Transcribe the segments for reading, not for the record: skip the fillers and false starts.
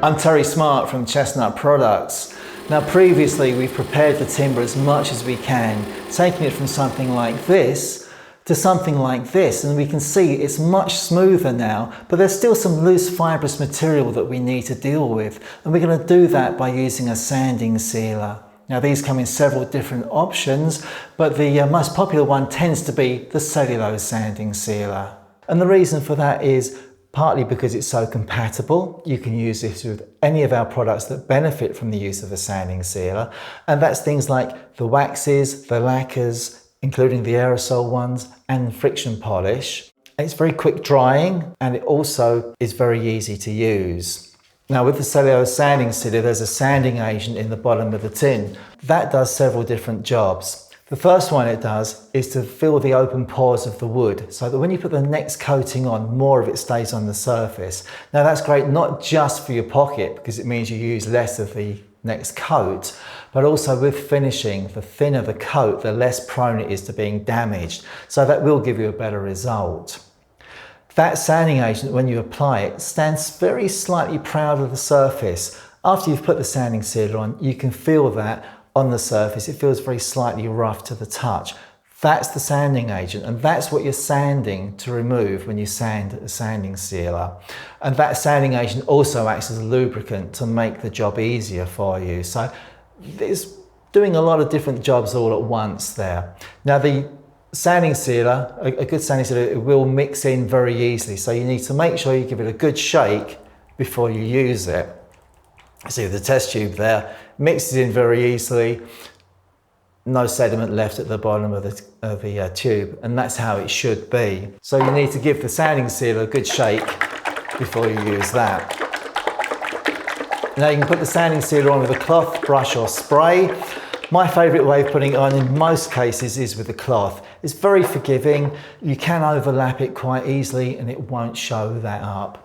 I'm Terry Smart from Chestnut Products. Now previously we've prepared the timber as much as we can, taking it from something like this to something like this, and we can see it's much smoother now, but there's still some loose fibrous material that we need to deal with, and we're going to do that by using a sanding sealer. Now these come in several different options, but the most popular one tends to be the cellulose sanding sealer. And the reason for that is partly because it's so compatible. You can use this with any of our products that benefit from the use of a sanding sealer. And that's things like the waxes, the lacquers, including the aerosol ones, and friction polish. It's very quick drying, and it also is very easy to use. Now with the cellulose sanding sealer, there's a sanding agent in the bottom of the tin. That does several different jobs. The first one it does is to fill the open pores of the wood so that when you put the next coating on, more of it stays on the surface. Now that's great not just for your pocket, because it means you use less of the next coat, but also with finishing. The thinner the coat, the less prone it is to being damaged. So that will give you a better result. That sanding agent, when you apply it, stands very slightly proud of the surface. After you've put the sanding sealer on, you can feel that on the surface. It feels very slightly rough to the touch. That's the sanding agent, and that's what you're sanding to remove when you sand a sanding sealer. And that sanding agent also acts as a lubricant to make the job easier for you. So it's doing a lot of different jobs all at once there. Now the sanding sealer, a good sanding sealer, it will mix in very easily. So you need to make sure you give it a good shake before you use it. See the test tube there, mixes in very easily, no sediment left at the bottom of the tube, and that's how it should be. So you need to give the sanding sealer a good shake before you use that. Now you can put the sanding sealer on with a cloth, brush or spray. My favourite way of putting it on in most cases is with a cloth. It's very forgiving, you can overlap it quite easily and it won't show that up.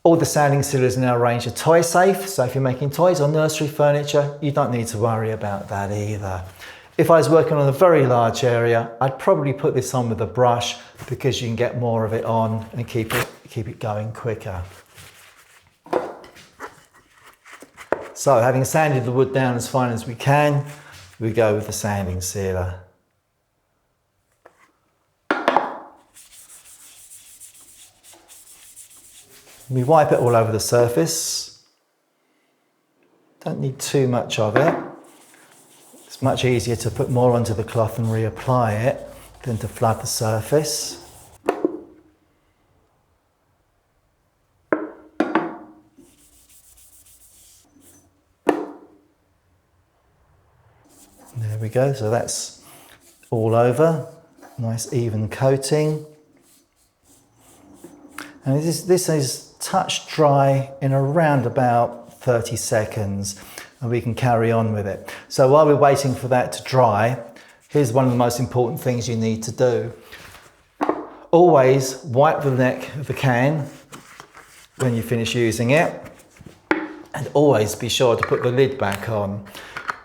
All the sanding sealers in our range are toy safe, so if you're making toys or nursery furniture, you don't need to worry about that either. If I was working on a very large area, I'd probably put this on with a brush because you can get more of it on and keep it going quicker. So having sanded the wood down as fine as we can, we go with the sanding sealer. We wipe it all over the surface. Don't need too much of it. It's much easier to put more onto the cloth and reapply it than to flood the surface. There we go, so that's all over. Nice even coating. And this is touch dry in around about 30 seconds, and we can carry on with it. So while we're waiting for that to dry, here's one of the most important things you need to do. Always wipe the neck of the can when you finish using it, and always be sure to put the lid back on.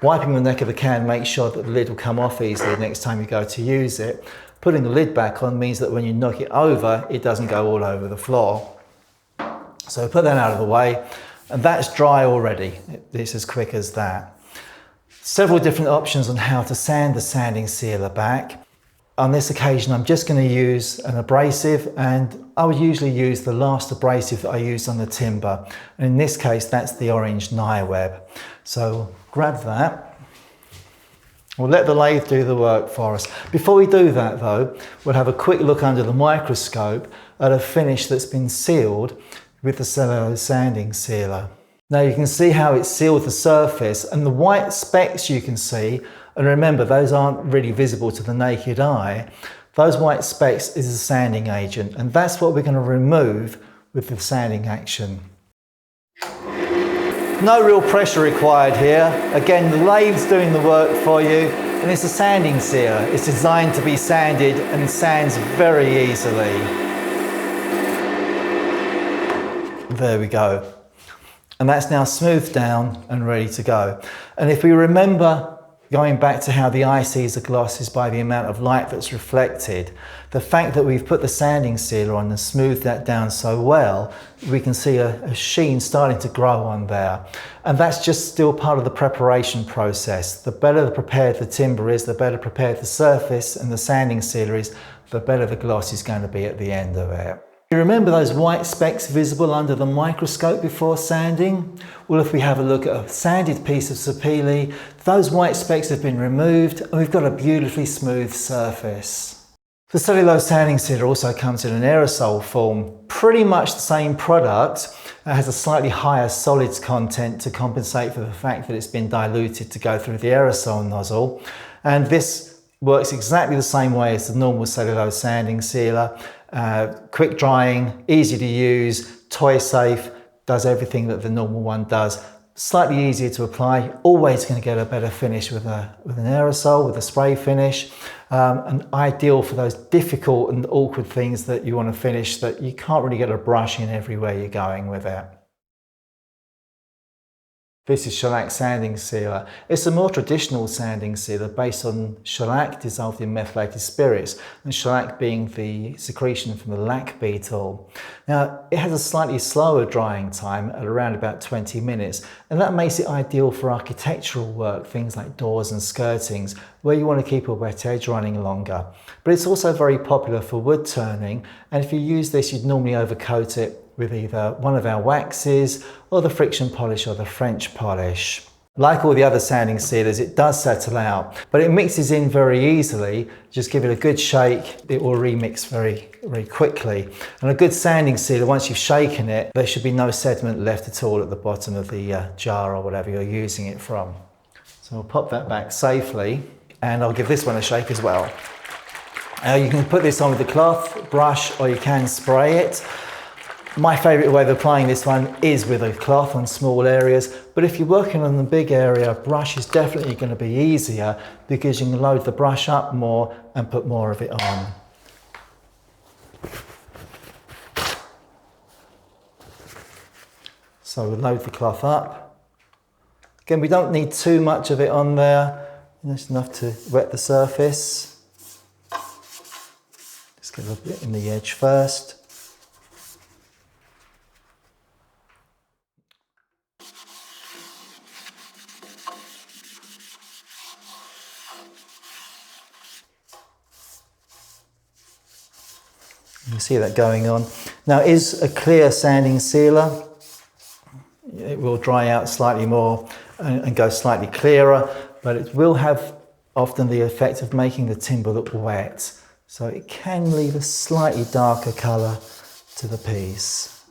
Wiping the neck of the can makes sure that the lid will come off easily next time you go to use it. Putting the lid back on means that when you knock it over, it doesn't go all over the floor. So put that out of the way, and that's dry already. It's as quick as that. Several different options on how to sand the sanding sealer back. On this occasion, I'm just going to use an abrasive, and I would usually use the last abrasive that I used on the timber. And in this case, that's the orange Niweb. So grab that. We'll let the lathe do the work for us. Before we do that though, we'll have a quick look under the microscope at a finish that's been sealed with the cellulose sanding sealer. Now you can see how it's sealed the surface, and the white specks you can see, and remember those aren't really visible to the naked eye, those white specks is a sanding agent, and that's what we're going to remove with the sanding action. No real pressure required here. Again, the lathe's doing the work for you, and it's a sanding sealer. It's designed to be sanded and sands very easily. There we go. And that's now smoothed down and ready to go. And if we remember Going back to how the eye sees the gloss is by the amount of light that's reflected. The fact that we've put the sanding sealer on and smoothed that down so well, we can see a sheen starting to grow on there. And that's just still part of the preparation process. The better prepared the timber is, the better prepared the surface and the sanding sealer is, the better the gloss is going to be at the end of it. You remember those white specks visible under the microscope before sanding? Well, if we have a look at a sanded piece of sapele, those white specks have been removed and we've got a beautifully smooth surface. The cellulose sanding sealer also comes in an aerosol form, pretty much the same product. It has a slightly higher solids content to compensate for the fact that it's been diluted to go through the aerosol nozzle. And this works exactly the same way as the normal cellulose sanding sealer. Quick drying, easy to use, toy safe, does everything that the normal one does. Slightly easier to apply, always going to get a better finish with an aerosol, with a spray finish, and ideal for those difficult and awkward things that you want to finish that you can't really get a brush in everywhere you're going with it. This is shellac sanding sealer. It's a more traditional sanding sealer based on shellac dissolved in methylated spirits, and shellac being the secretion from the lac beetle. Now, it has a slightly slower drying time at around about 20 minutes, and that makes it ideal for architectural work, things like doors and skirtings, where you want to keep a wet edge running longer. But it's also very popular for wood turning, and if you use this, you'd normally overcoat it with either one of our waxes or the friction polish or the French polish. Like all the other sanding sealers, it does settle out, but it mixes in very easily. Just give it a good shake, it will remix very, very quickly. And a good sanding sealer, once you've shaken it, there should be no sediment left at all at the bottom of the jar or whatever you're using it from. So I'll pop that back safely, and I'll give this one a shake as well. You can put this on with a cloth, brush, or you can spray it. My favourite way of applying this one is with a cloth on small areas, but if you're working on a big area, brush is definitely going to be easier because you can load the brush up more and put more of it on. So we'll load the cloth up. Again, we don't need too much of it on there, just enough to wet the surface. Just get a little bit in the edge first. You can see that going on. Now, it is a clear sanding sealer. It will dry out slightly more and go slightly clearer, but it will have often the effect of making the timber look wet. So it can leave a slightly darker colour to the piece.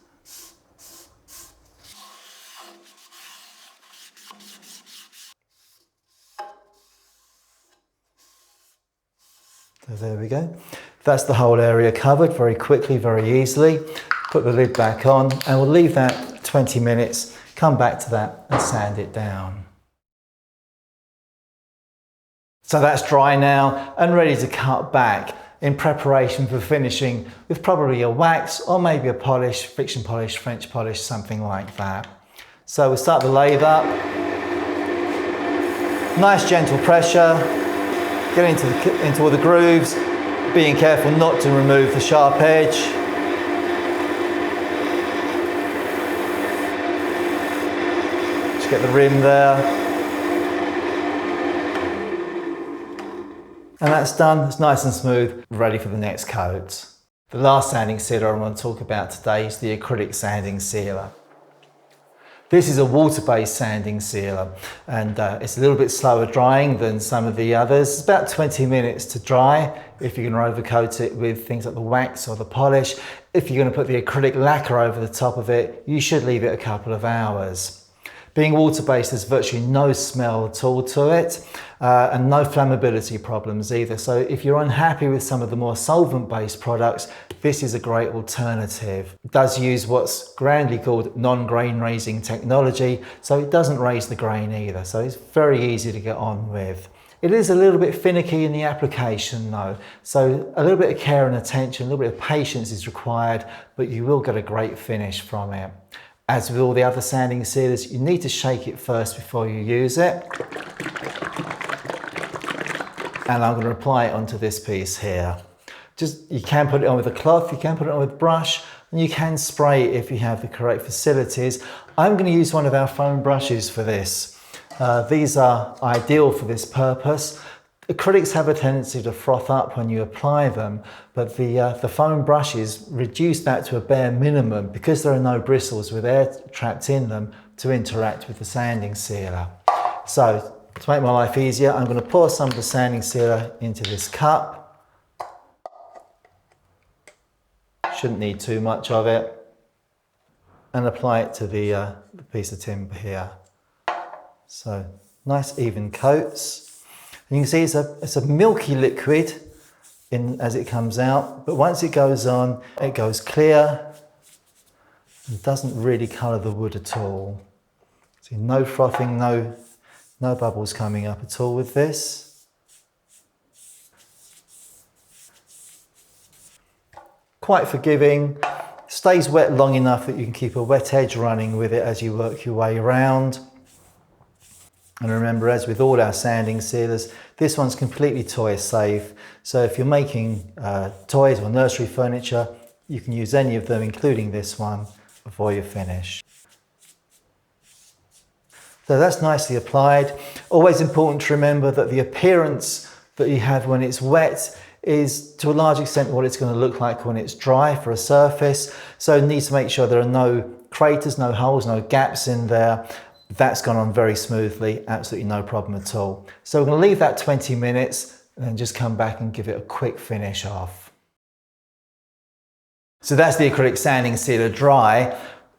So there we go. That's the whole area covered very quickly, very easily. Put the lid back on and we'll leave that 20 minutes, come back to that and sand it down. So that's dry now and ready to cut back in preparation for finishing with probably a wax or maybe a polish, friction polish, French polish, something like that. So we'll start the lathe up. Nice gentle pressure, get into all the grooves, being careful not to remove the sharp edge. Just get the rim there. And that's done, it's nice and smooth, ready for the next coat. The last sanding sealer I want to talk about today is the acrylic sanding sealer. This is a water-based sanding sealer, and it's a little bit slower drying than some of the others. It's about 20 minutes to dry if you're going to overcoat it with things like the wax or the polish. If you're going to put the acrylic lacquer over the top of it, you should leave it a couple of hours. Being water-based, there's virtually no smell at all to it, and no flammability problems either. So if you're unhappy with some of the more solvent-based products, this is a great alternative. It does use what's grandly called non-grain raising technology, so it doesn't raise the grain either. So it's very easy to get on with. It is a little bit finicky in the application though, so a little bit of care and attention, a little bit of patience is required, but you will get a great finish from it. As with all the other sanding sealers, you need to shake it first before you use it. and I'm going to apply it onto this piece here. You can put it on with a cloth, you can put it on with a brush, and you can spray it if you have the correct facilities. I'm going to use one of our foam brushes for this. These are ideal for this purpose. Acrylics have a tendency to froth up when you apply them, but the foam brushes reduce that to a bare minimum because there are no bristles with air trapped in them to interact with the sanding sealer. So to make my life easier, I'm going to pour some of the sanding sealer into this cup. Shouldn't need too much of it. And apply it to the piece of timber here. So nice even coats. And you can see it's a milky liquid as it comes out, but once it goes on, it goes clear and doesn't really colour the wood at all. See, no frothing, no bubbles coming up at all with this. Quite forgiving, stays wet long enough that you can keep a wet edge running with it as you work your way around. And remember, as with all our sanding sealers, this one's completely toy safe. So if you're making toys or nursery furniture, you can use any of them, including this one, before you finish. So that's nicely applied. Always important to remember that the appearance that you have when it's wet is to a large extent what it's going to look like when it's dry for a surface. So you need to make sure there are no craters, no holes, no gaps in there. That's gone on very smoothly, absolutely no problem at all. So we're going to leave that 20 minutes and then just come back and give it a quick finish off. So that's the acrylic sanding sealer dry,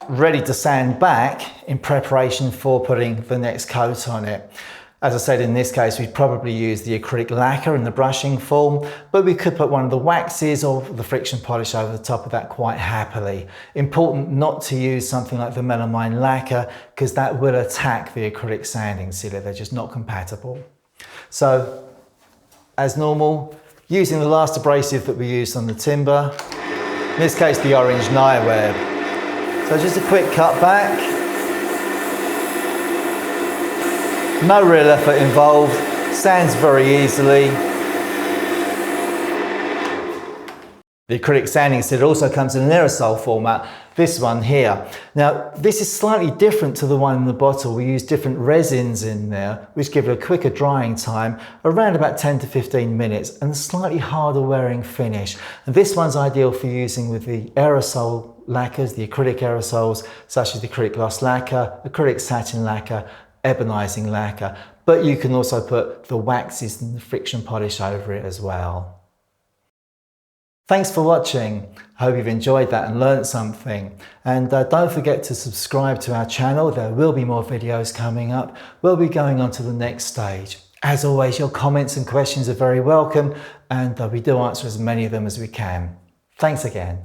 ready to sand back in preparation for putting the next coat on it. As I said, in this case, we'd probably use the acrylic lacquer in the brushing form, but we could put one of the waxes or the friction polish over the top of that quite happily. Important not to use something like the melamine lacquer because that will attack the acrylic sanding sealer. They're just not compatible. So, as normal, using the last abrasive that we used on the timber, in this case the orange Web. So just a quick cut back. No real effort involved, sands very easily. The acrylic sanding sealer also comes in an aerosol format, this one here. Now, this is slightly different to the one in the bottle. We use different resins in there, which give it a quicker drying time, around about 10 to 15 minutes, and a slightly harder wearing finish. And this one's ideal for using with the aerosol lacquers, the acrylic aerosols, such as the acrylic gloss lacquer, acrylic satin lacquer, ebonizing lacquer, but you can also put the waxes and the friction polish over it as well. Thanks for watching. I hope you've enjoyed that and learned something. And don't forget to subscribe to our channel. There will be more videos coming up. We'll be going on to the next stage. As always, your comments and questions are very welcome, and we do answer as many of them as we can. Thanks again.